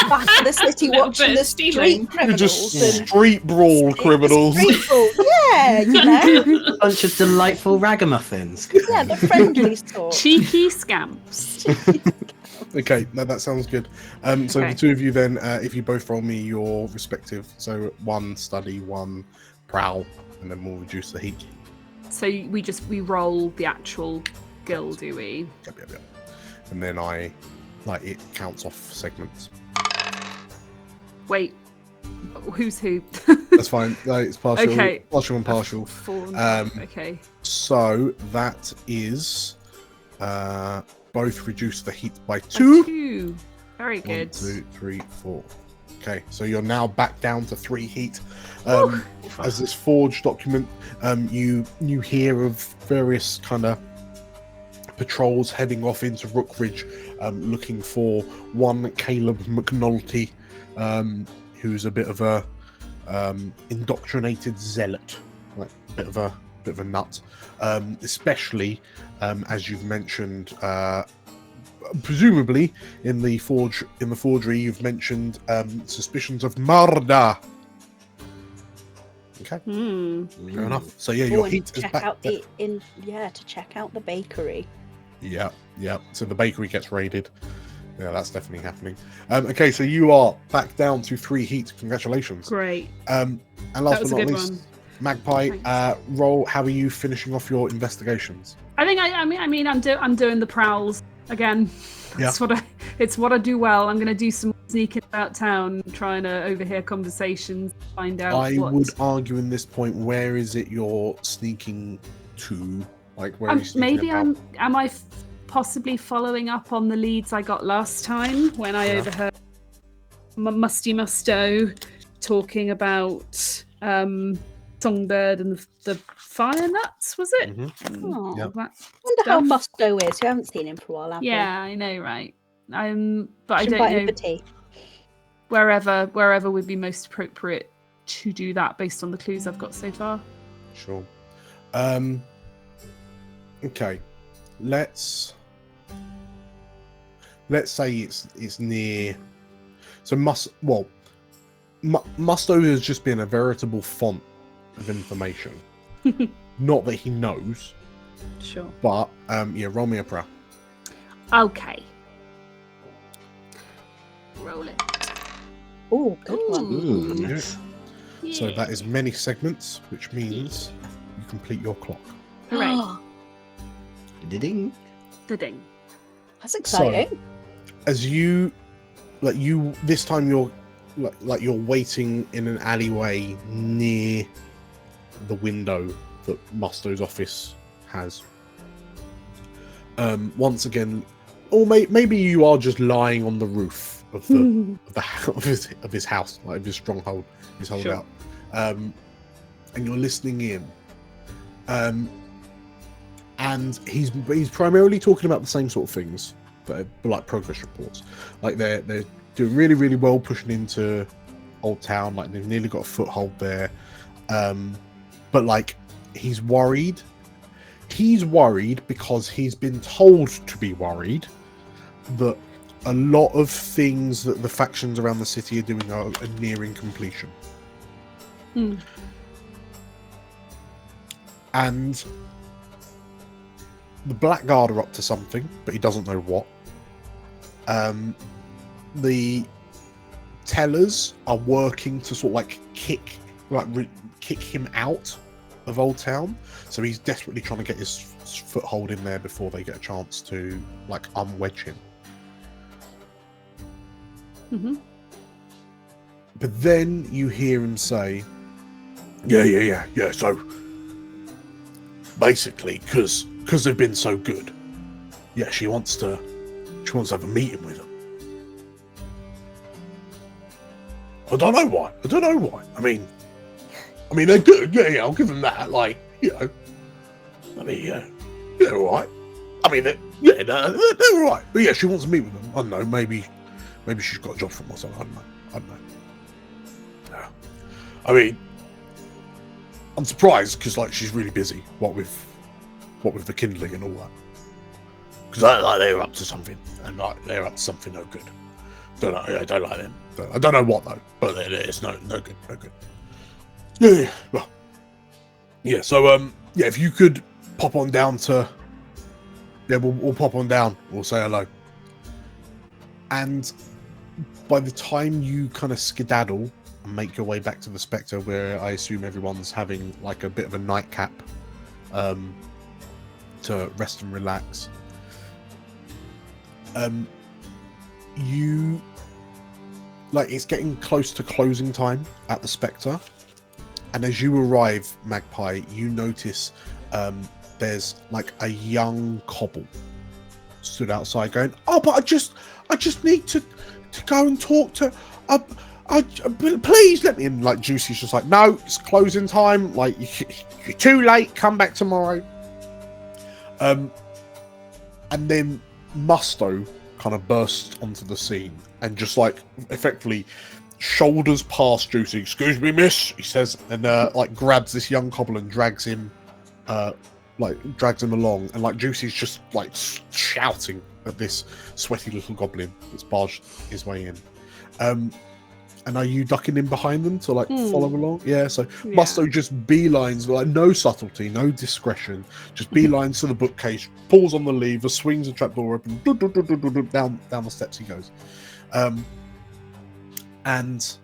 F: back to the city watching the street criminals.
B: You're just street brawl criminals.
F: Street brawl, yeah,
I: A bunch of delightful ragamuffins.
F: Yeah, the friendly sort.
H: Cheeky scamps.
B: Okay, no, that sounds good. So the two of you then, if you both roll me your respective, so 1 study, 1 prowl, and then we'll reduce the heat.
H: So we roll the actual skill, do we?
B: Yep. And then it counts off segments.
H: Wait, who's who?
B: That's fine. No, it's partial.
H: Okay.
B: Partial and partial.
H: Okay.
B: So that is both reduce the heat by 2.
H: 2. Very good.
B: 1, 2, 3, 4. Okay, so you're now back down to 3 heat. As this forged document, you hear of various kind of patrols heading off into Rookridge, looking for one Caleb McNulty, who's a bit of a indoctrinated zealot, like a bit of a nut, especially as you've mentioned. Presumably, in the forgery, you've mentioned suspicions of murder. Okay, fair enough. So yeah, your heat is back.
F: To check out the bakery.
B: Yeah. So the bakery gets raided. Yeah, that's definitely happening. Okay, so you are back down to 3 heat. Congratulations.
H: Great.
B: And last but not least, Magpie, roll. How are you finishing off your investigations?
H: I think I'm doing the prowls again. It's what I do well. I'm going to do some sneaking about town, trying to overhear conversations, find out.
B: I would argue in this point, where is it you're sneaking to? Like, where are you sneaking about?
H: Am I possibly following up on the leads I got last time when I overheard Musty Musto talking about Songbird and the fire nuts, was it?
F: Oh, I wonder how Musto is. You haven't seen him for a while, have you?
H: Yeah, I know, right? But I don't know.
F: For tea.
H: Wherever would be most appropriate to do that based on the clues I've got so far.
B: Sure. Okay. Let's say it's near. So Musto has just been a veritable font of information. Not that he knows.
H: Sure.
B: But roll me a prowl.
H: Okay. Roll it.
F: Oh, good one.
I: Ooh, nice.
H: Yeah.
B: So that is many segments, which means you complete your clock.
H: Hooray.
I: Ding.
H: The ding.
F: That's exciting.
B: So, as you this time you're you're waiting in an alleyway near the window that Musto's office has. Once again, or maybe you are just lying on the roof of of his house, like of his stronghold, his holdout, and you're listening in. And he's primarily talking about the same sort of things, but like progress reports. Like they're doing really, really well pushing into Old Town. Like they've nearly got a foothold there. But like he's worried. He's worried because he's been told to be worried that a lot of things that the factions around the city are doing are nearing completion. And the Blackguard are up to something, but he doesn't know what. The Tellers are working to sort of like kick him out of Old Town, so he's desperately trying to get his foothold in there before they get a chance to like unwedge him. But then you hear him say, yeah, so basically because they've been so good, yeah, she wants to have a meeting with them. I don't know why. I mean they're good. Yeah, I'll give them that. Like, I mean, they're all right. I mean, they're all right. But yeah, she wants to meet with them. I don't know. Maybe she's got a job for myself. I don't know. Yeah. I mean, I'm surprised because like she's really busy. What with the kindling and all that. Because like they're up to something, and like they're up to something no good. Don't know. I don't like them. I don't know what though. But it's no good. No good. Yeah. Well. Yeah. So yeah, if you could pop on down to. Yeah, we'll pop on down. We'll say hello. And by the time you kind of skedaddle and make your way back to the Spectre, where I assume everyone's having like a bit of a nightcap, to rest and relax. You like it's getting close to closing time at the Spectre, and as you arrive, Magpie, you notice there's like a young cobble stood outside going, oh, but I just need to go and talk to please let me in. Like Juicy's just like, no, it's closing time, like you're too late, come back tomorrow. And then Musto kind of bursts onto the scene and just like effectively shoulders past Juicy. Excuse me, miss, he says, and like grabs this young cobble and drags him along, and like Juicy's just like shouting at this sweaty little goblin that's barged his way in. And are you ducking in behind them to like follow along? Yeah, so Musto just beelines, like no subtlety, no discretion, just beelines to the bookcase, pulls on the lever, swings the trapdoor open, down the steps he goes. And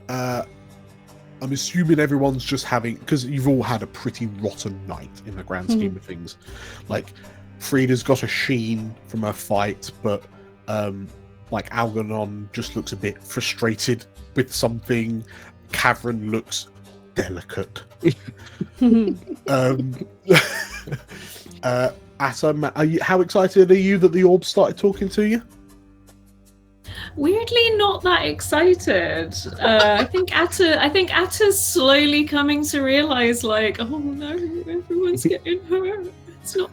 B: I'm assuming everyone's just having, because you've all had a pretty rotten night in the grand scheme of things. Like Frida's got a sheen from her fight, but like Algernon just looks a bit frustrated with something. Cavern looks delicate. Atom, how excited are you that the orb started talking to you?
J: Weirdly, not that excited. I think Atta's slowly coming to realize, like, oh no, everyone's getting hurt. It's not.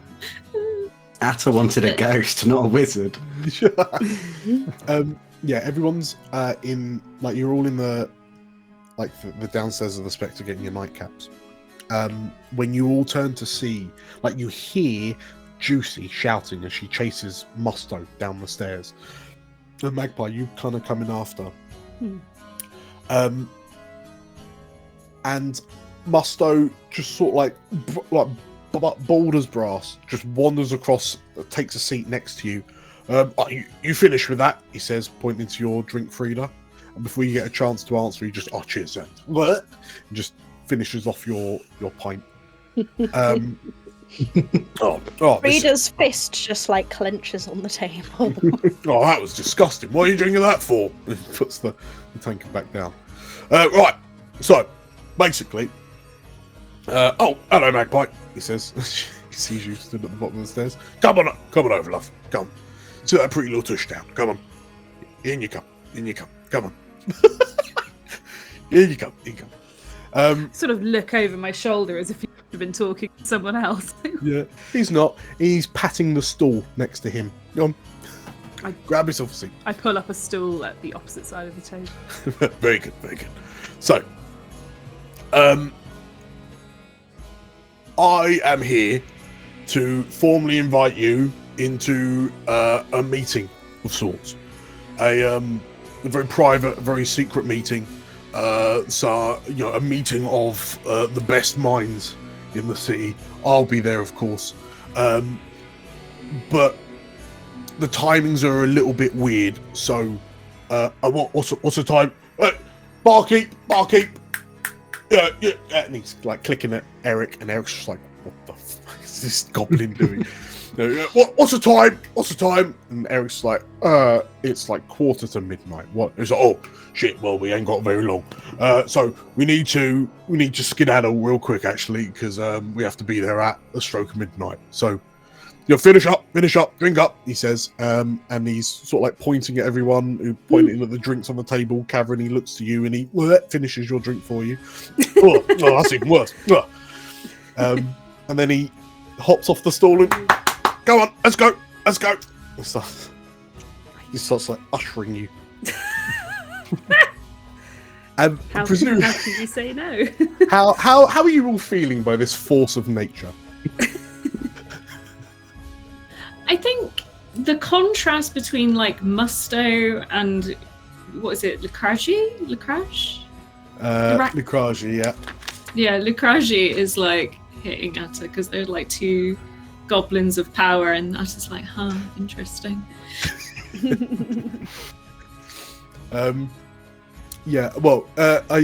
I: Atta wanted a ghost, not a wizard.
B: Yeah, everyone's in, like, you're all in the downstairs of the Spectre getting your nightcaps. When you all turn to see, like, you hear Juicy shouting as she chases Musto down the stairs. And Magpie, you kind of come in after. And Musto just sort of like bald as brass, just wanders across, takes a seat next to you. You finished with that, he says, pointing to your drink, Frida. And before you get a chance to answer, he just, cheers, then. And just finishes off your pint.
F: Frida's fist just like clenches on the table.
B: Oh, that was disgusting. What are you drinking that for? He puts the tankard back down. Right, so basically, hello, Magpie, he says. He sees you stood at the bottom of the stairs. Come on over, love. Come on. Sit that pretty little tush down. Come on. In you come. Come on. In you come.
H: Sort of look over my shoulder as if you've been talking to someone else.
B: Yeah, he's not. He's patting the stool next to him. Go on. Grab yourself a seat.
H: I pull up a stool at the opposite side of the table.
B: Very good. So, I am here to formally invite you into a meeting of sorts. A very private, very secret meeting. So, a meeting of the best minds in the city. I'll be there, of course. But the timings are a little bit weird. So, what's the time? Barkeep. Yeah. And he's like clicking at Eric, and Eric's just like, what the fuck is this goblin doing? What's the time? And Eric's like, it's like 1:45. What? He's like, oh shit, well, we ain't got very long. So we need to skedaddle real quick, actually, because we have to be there at the stroke of midnight. So finish up, drink up, he says. And he's sort of like pointing at everyone, pointing at the drinks on the table. Cavern, he looks to you and he finishes your drink for you. Oh, that's even worse. And then he hops off the stool and go on, let's go. He starts like ushering you. And
H: How can you say no?
B: how are you all feeling by this force of nature?
J: I think the contrast between like Musto and what is it, Lucrage?
B: Lucrage, yeah.
J: Yeah, Lucrage is like hitting at her because they're like two goblins of power, and that's just like, interesting.
B: Yeah. Well, are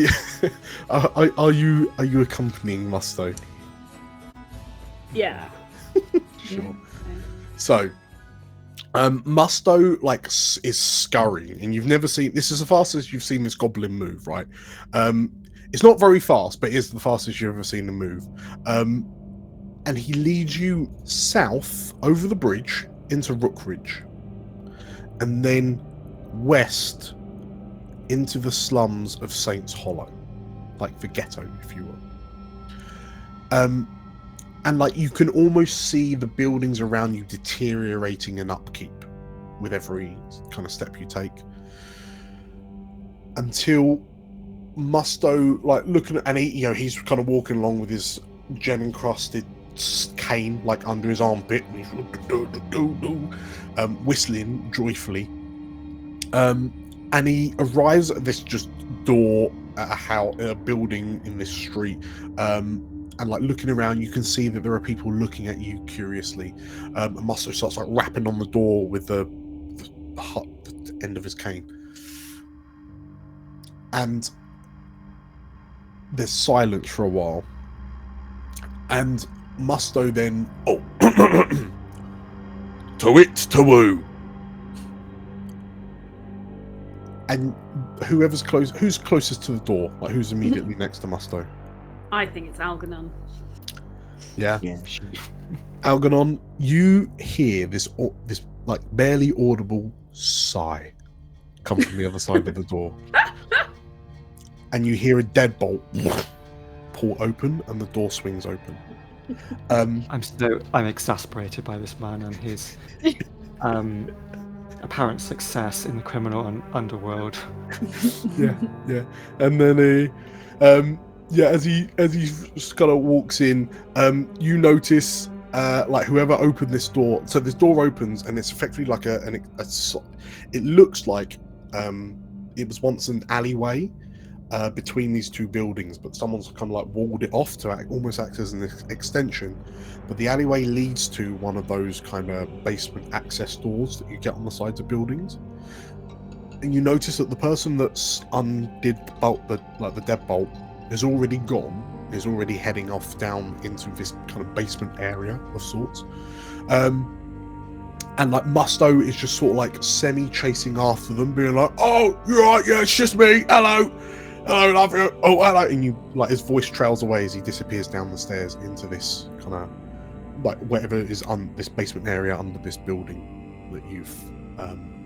B: you accompanying Musto?
H: Yeah.
B: Sure. So, Musto is scurrying, and you've never seen this. Is the fastest you've seen this goblin move, right? It's not very fast, but it is the fastest you've ever seen him move. And he leads you south over the bridge into Rookridge, and then west into the slums of Saints Hollow, like the ghetto, if you will. And like you can almost see the buildings around you deteriorating in upkeep with every kind of step you take, until Musto, like looking at, and he's kind of walking along with his gem encrusted cane like under his armpit, and he's whistling joyfully. And he arrives at this just door at a house, a building in this street. And like looking around, you can see that there are people looking at you curiously. And Musto starts like rapping on the door with the end of his cane. And there's silence for a while. And Musto then, to it, to woo. And who's closest to the door? Like who's immediately next to Musto?
H: I think it's Algernon.
B: Yeah. Algernon, you hear this like barely audible sigh come from the other side of the door. And you hear a deadbolt pull open and the door swings open.
E: I'm exasperated by this man and his apparent success in the criminal underworld.
B: Yeah. And then as he just kind of walks in, you notice like whoever opened this door. So this door opens and it's effectively like it looks like it was once an alleyway between these two buildings, but someone's kind of like walled it off to almost act as an extension. But the alleyway leads to one of those kind of basement access doors that you get on the sides of buildings. And you notice that the person that's undid the bolt, the deadbolt, is already gone. Is already heading off down into this kind of basement area of sorts. And like Musto is just sort of like semi-chasing after them, being like, "Oh, you're right, yeah, it's just me. Hello, love you. Oh, hello." And you like his voice trails away as he disappears down the stairs into this kind of like whatever is on this basement area under this building that you've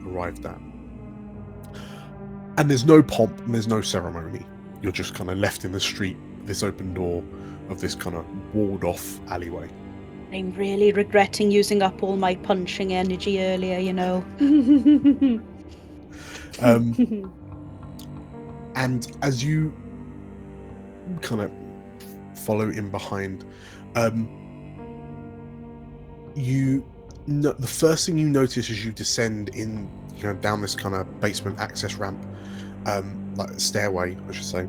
B: arrived at. And there's no pomp and there's no ceremony. You're just kind of left in the street, this open door of this kind of walled off alleyway.
F: I'm really regretting using up all my punching energy earlier, you know.
B: And as you kind of follow in behind, the first thing you notice as you descend in down this kind of basement access ramp, like stairway, I should say,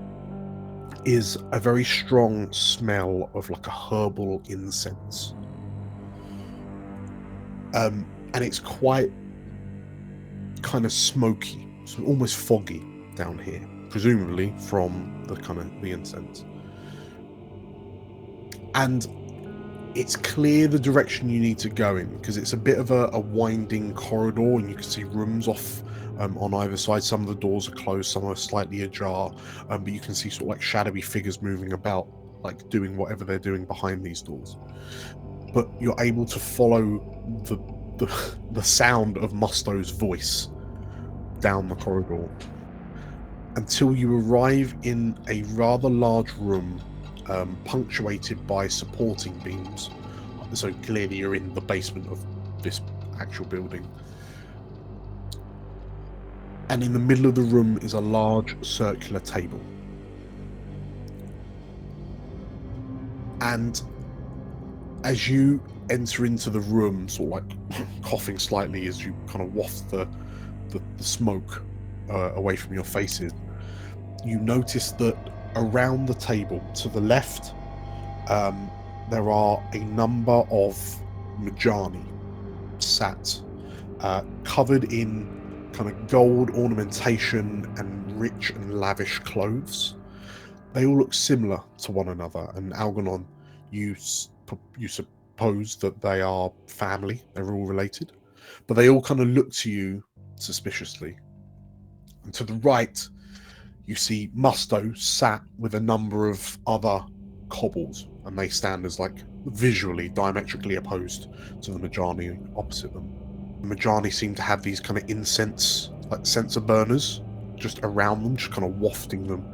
B: is a very strong smell of like a herbal incense. And it's quite kind of smoky, so almost foggy down here, presumably from the incense. And it's clear the direction you need to go in, because it's a bit of a winding corridor, and you can see rooms off on either side. Some of the doors are closed, some are slightly ajar, but you can see sort of like shadowy figures moving about, like doing whatever they're doing behind these doors. But you're able to follow the sound of Musto's voice down the corridor until you arrive in a rather large room, punctuated by supporting beams. So clearly you're in the basement of this actual building. And in the middle of the room is a large circular table. And as you enter into the room, sort of like coughing slightly as you kind of waft the smoke away from your faces, you notice that around the table to the left, there are a number of Majani sat, covered in kind of gold ornamentation and rich and lavish clothes. They all look similar to one another, and Algernon, you suppose that they are family, they're all related, but they all kind of look to you suspiciously. And to the right, you see Musto sat with a number of other kobolds, and they stand as like visually diametrically opposed to the Majani opposite them. The Majani seem to have these kind of incense, like censer burners, just around them, just kind of wafting them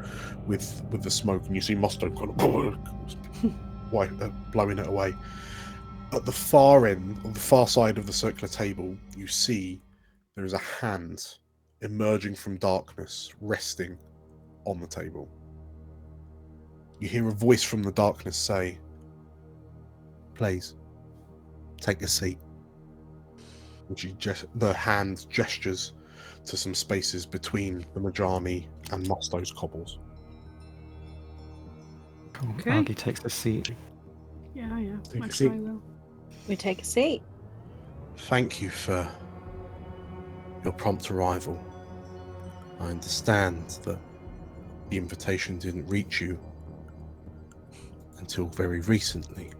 B: with the smoke, and you see Musto kind of blowing it away. At the far end, on the far side of the circular table, you see there is a hand emerging from darkness, resting on the table. You hear a voice from the darkness say, "Please, take a seat." And the hand gestures to some spaces between the Majani and Musto's cobbles.
H: Okay.
E: Argy takes a seat.
H: Yeah.
B: Take a
H: I'm
B: seat.
H: sure I will.
F: We take a seat.
B: Thank you for your prompt arrival. I understand that the invitation didn't reach you until very recently.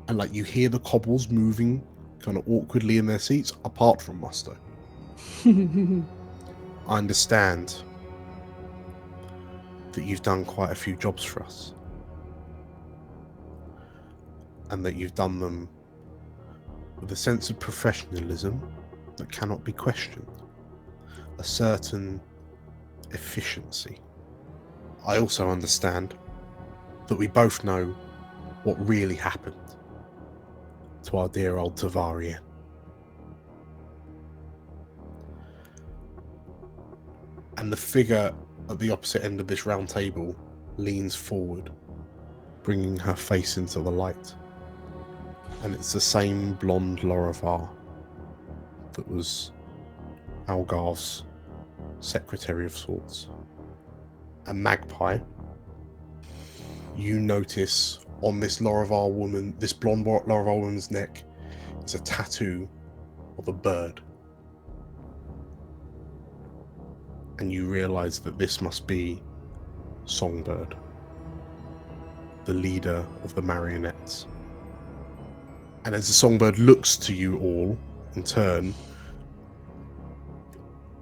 B: And like you hear the cobbles moving kind of awkwardly in their seats, apart from Musto. I understand that you've done quite a few jobs for us, and that you've done them with a sense of professionalism that cannot be questioned, a certain efficiency. I also understand that we both know what really happened to our dear old Tavarian. And the figure at the opposite end of this round table leans forward, bringing her face into the light. And it's the same blonde Lorivar that was Algarve's secretary of sorts. A magpie. You notice on this Lorivar woman, this blonde Lorivar woman's neck, is a tattoo of a bird. And you realize that this must be Songbird, the leader of the marionettes. And as the Songbird looks to you all in turn,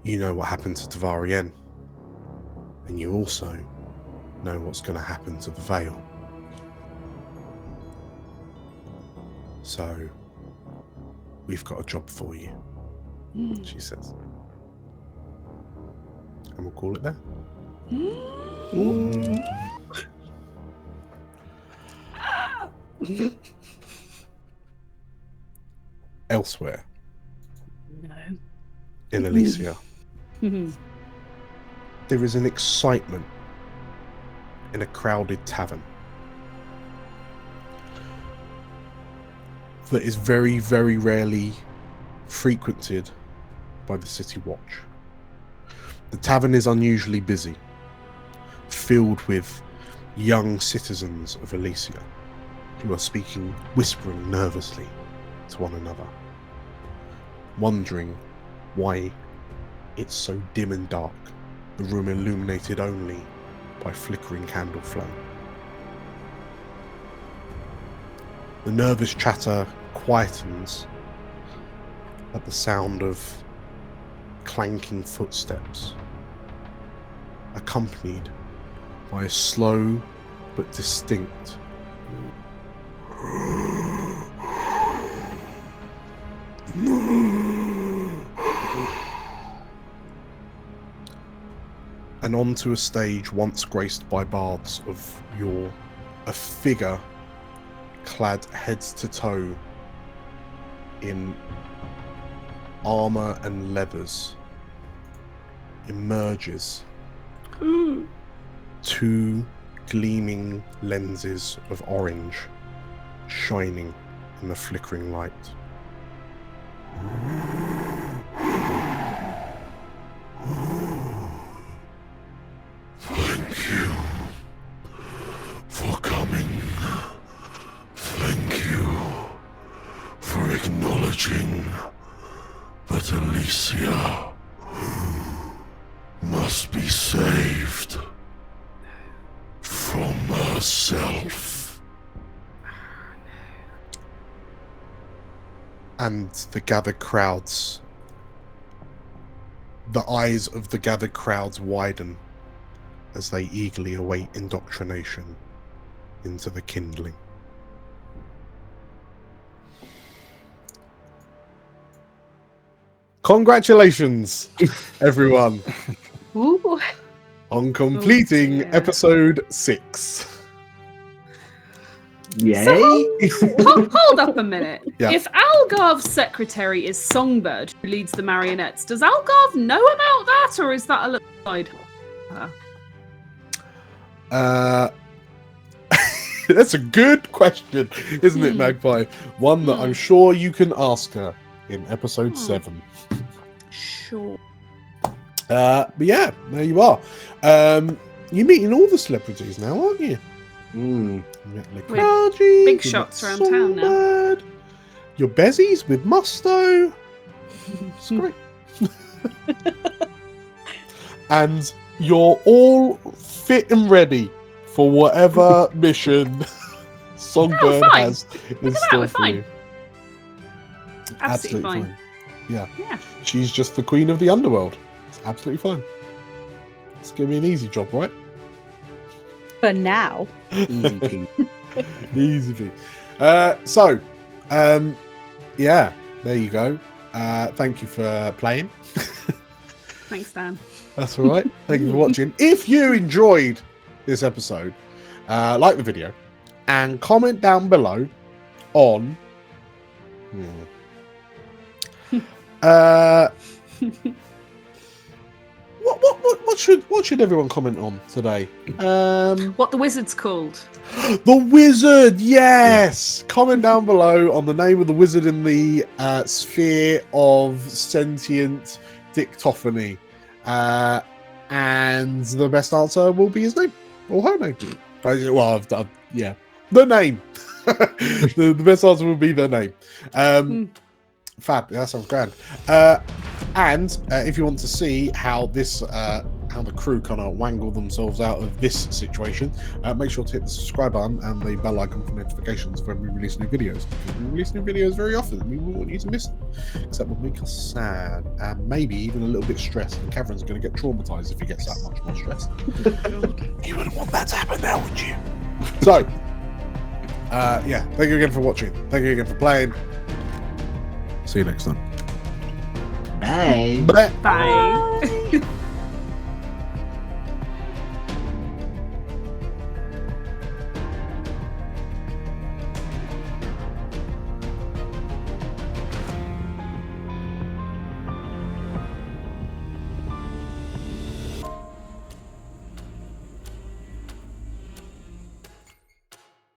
B: you know what happened to Tavarien. And you also know what's going to happen to the Veil. So, we've got a job for you, she says. And we'll call it there. Elsewhere.
H: No.
B: In Elysia. There is an excitement in a crowded tavern that is very, very rarely frequented by the city watch. The tavern is unusually busy, filled with young citizens of Elysia who are whispering nervously to one another, wondering why it's so dim and dark, the room illuminated only by flickering candle flame. The nervous chatter quietens at the sound of clanking footsteps, accompanied by a slow but distinct and onto a stage once graced by bards of yore, a figure clad head to toe in armor and leathers emerges. Two gleaming lenses of orange shining in the flickering light.
K: Thank you for coming. Thank you for acknowledging that Elysia must be saved from herself.
B: And the gathered crowds, the eyes of the gathered crowds widen as they eagerly await indoctrination into the kindling. Congratulations, everyone,
H: Ooh.
B: on completing
H: dear.
B: episode 6.
I: Yay!
H: Hold up a minute.
B: Yeah.
H: If Algarve's secretary is Songbird, who leads the marionettes, does Algarve know about that, or is that a little side?
B: That's a good question, isn't it, Magpie? One that I'm sure you can ask her in episode 7.
H: Sure.
B: But yeah, there you are. You're meeting all the celebrities now, aren't you? You met Licaraji,
H: Big
B: you
H: shots
B: met
H: around town now.
B: Songbird, your bezies with Musto. It's great. And you're all fit and ready for whatever mission Songbird
H: fine.
B: has in
H: Look at that,
B: store
H: we're
B: for
H: fine.
B: you.
H: Absolutely fine.
B: Yeah.
H: Yeah.
B: She's just the queen of the underworld. It's absolutely fine. It's gonna be an easy job, right?
F: For now.
I: Easy peasy.
B: Easy peasy. Yeah, there you go. Thank you for playing.
H: Thanks, Dan.
B: That's all right. Thank you for watching. If you enjoyed this episode, like the video and comment down below on what should everyone comment on today?
H: What the wizard's called?
B: The wizard, yes. Comment down below on the name of the wizard in the sphere of sentient dictophony, and the best answer will be his name or her name. Well, yeah, the name. The best answer will be their name. Fab, that sounds grand. And if you want to see how this, how the crew kind of wangle themselves out of this situation, make sure to hit the subscribe button and the bell icon for notifications when we release new videos. Because we release new videos very often, we won't want you to miss them, because that will make us sad and maybe even a little bit stressed. And Catherine's going to get traumatized if he gets that much more stressed. You wouldn't want that to happen now, would you? So, yeah, thank you again for watching. Thank you again for playing. See you next time.
I: Bye.
B: Bye.
H: Bye.